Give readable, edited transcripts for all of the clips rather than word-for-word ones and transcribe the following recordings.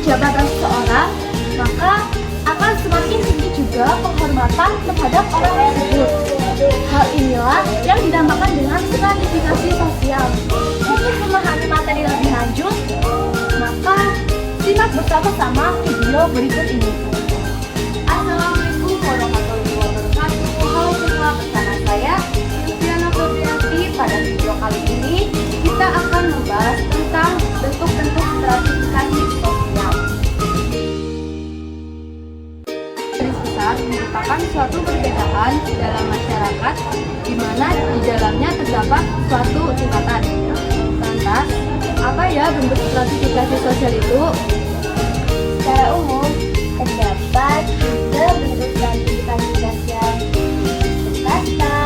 jabatan seseorang, maka akan semakin tinggi juga penghormatan terhadap orang tersebut. Hal inilah yang dinamakan dengan stratifikasi sosial. Untuk memahami materi lebih lanjut, maka simak bersama-sama video berikut ini. Assalamualaikum warahmatullahi wabarakatuh. Halo semua, bersama saya Luciana Febrianti. Pada video kali ini kita akan membahas tentang bentuk-bentuk stratifikasi sosial. Garis besar merupakan suatu perbedaan dalam masyarakat di mana di dalamnya terdapat suatu tingkatan. Lantas, apa ya bentuk stratifikasi sosial itu? Secara umum, terdapat tiga bentuk stratifikasi sosial: kasta,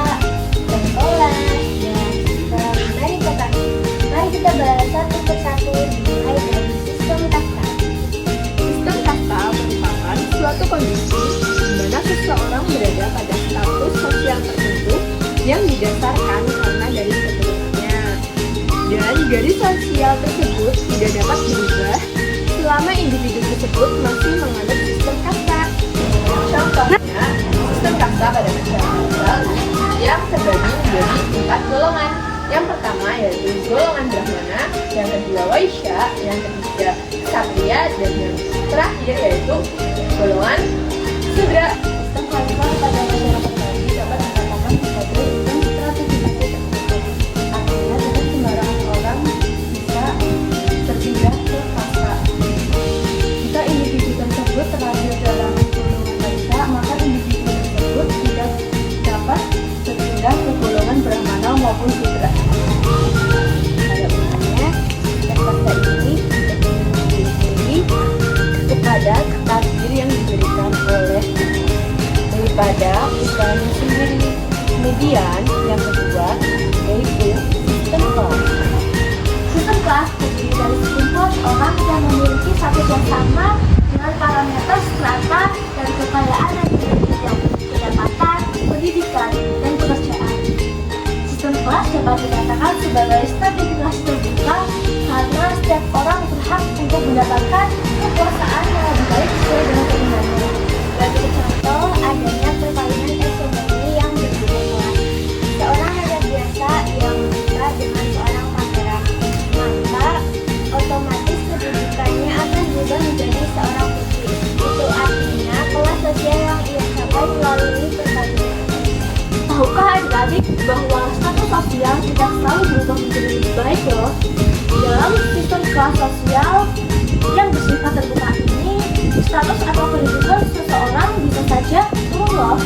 sekolah, dan sistem meritokrasi. Mari kita bahas satu persatu, dimulai dari sistem kasta. Sistem kasta merupakan suatu kondisi di mana seseorang berada pada status sosial tertentu yang didasarkan karena garis keturunannya. Dan garis sosial tersebut tidak dapat berubah selama individu tersebut masih menganut sistem kasta. Contohnya, sistem kasta pada masyarakat yang terbagi menjadi 4 golongan. Yang pertama yaitu golongan Brahmana, yang kedua Waisya, yang ketiga Ksatria, dan yang terakhir yaitu golongan Sudra. Sistem kasta pada masyarakat Bali dapat dikatakan sebagai sistem stratifikasi tertutup. Artinya tidak sembarangan orang bisa berpindah ke kasta. Jika individu tersebut terlahir dalam golongan Waisya, maka individu tersebut tidak dapat berpindah ke golongan Brahmana maupun Sudra. Pada umumnya, sistem kasta ini didiri kepada takdir yang diberikan oleh daripada usahanya sendiri. Kemudian yang kedua yaitu sistem kelas. Sistem kelas terdiri dari sekumpulan orang yang memiliki status yang sama dengan parameter strata dan kekayaan yang dimiliki, pendapatan, pendidikan, dan pekerjaan. Sistem kelas dapat dikatakan sebagai stratifikasi terbuka karena setiap orang berhak untuk mendapatkan kekuasaan yang lebih baik sesuai dengan keinginannya. Bagi contoh, adanya perkawinan ekonomi yang berbeda kelas. Seorang rakyat biasa yang menikah dengan seorang pangeran, maka otomatis pendidikannya akan berubah menjadi seorang putri. Itu artinya kelas sosial yang ia capai melalui perkawinan. Tahukah adik-adik bahwa status sosial tidak selalu berubah menjadi lebih baik loh? Dalam sistem kelas sosial yang bersifat terbuka ini, status atau kedudukan seseorang bisa saja turun loh.